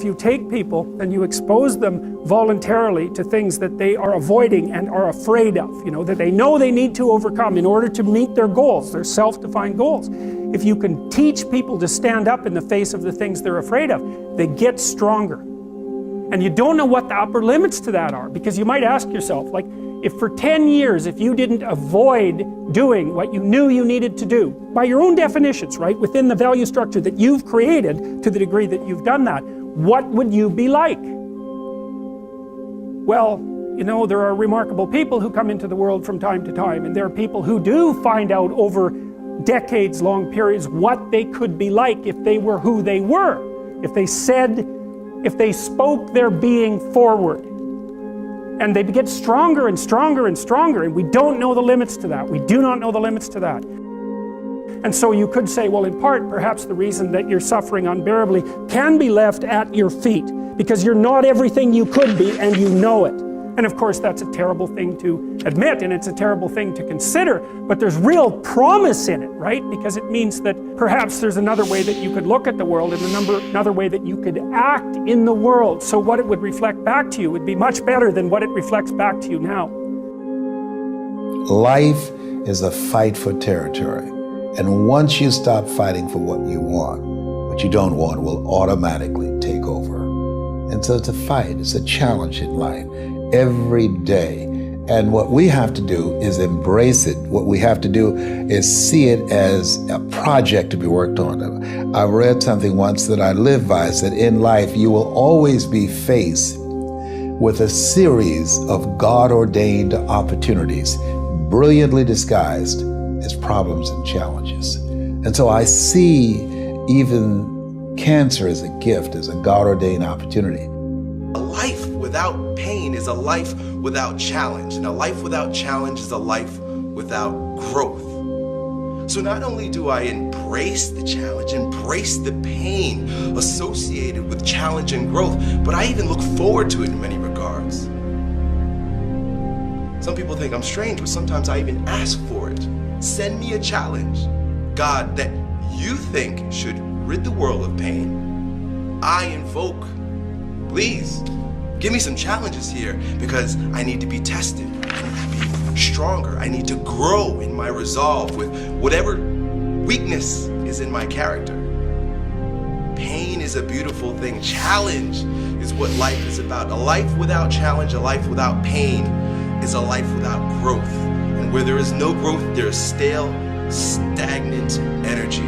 you take people and you expose them voluntarily to things that they are avoiding and are afraid of, that they know they need to overcome in order to meet their goals, their self-defined goals. If you can teach people to stand up in the face of the things they're afraid of, they get stronger. And you don't know what the upper limits to that are, because you might ask yourself, like, if for 10 years, if you didn't avoid doing what you knew you needed to do, by your own definitions, right, within the value structure that you've created, to the degree that you've done that, what would you be like? Well, there are remarkable people who come into the world from time to time, and there are people who do find out over decades-long periods what they could be like if they were who they were, if they spoke their being forward. And they get stronger and stronger and stronger, and we don't know the limits to that. We do not know the limits to that. And so you could say, well, in part, perhaps the reason that you're suffering unbearably can be left at your feet, because you're not everything you could be, and you know it. And of course, that's a terrible thing to admit, and it's a terrible thing to consider, but there's real promise in it, right? Because it means that perhaps there's another way that you could look at the world, and another way that you could act in the world, so what it would reflect back to you would be much better than what it reflects back to you now. Life is a fight for territory, and once you stop fighting for what you want, what you don't want will automatically take over. And so it's a fight, it's a challenge in life every day. And what we have to do is embrace it. What we have to do is see it as a project to be worked on. I read something once that I live by. It said, in life, you will always be faced with a series of God-ordained opportunities, brilliantly disguised as problems and challenges. And so I see even cancer as a gift, as a God-ordained opportunity. A life without pain is a life without challenge, and a life without challenge is a life without growth. So not only do I embrace the challenge, embrace the pain associated with challenge and growth, but I even look forward to it in many regards. Some people think I'm strange, but sometimes I even ask for it. Send me a challenge, God, that you think should rid the world of pain. I invoke, please, give me some challenges here, because I need to be tested. I need to be stronger. I need to grow in my resolve with whatever weakness is in my character. Pain is a beautiful thing. Challenge is what life is about. A life without challenge, a life without pain, is a life without growth. And where there is no growth, there is stale, stagnant energy.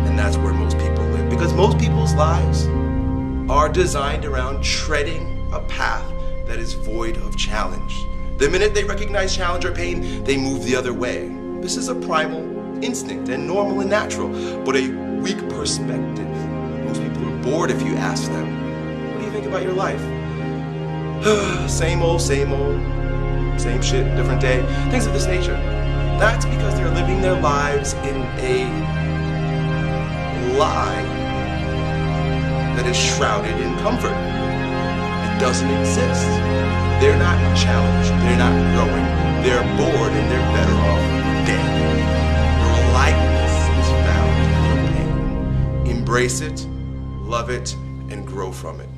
And that's where most people live, because most people's lives are designed around treading a path that is void of challenge. The minute they recognize challenge or pain, they move the other way. This is a primal instinct and normal and natural, but a weak perspective. Most people are bored if you ask them, what do you think about your life? Same old, same shit, different day, things of this nature. That's because they're living their lives in a lie that is shrouded in comfort. It doesn't exist. They're not challenged, they're not growing, they're bored, and they're better off dead. Your aliveness is found in your pain. Embrace it, love it, and grow from it.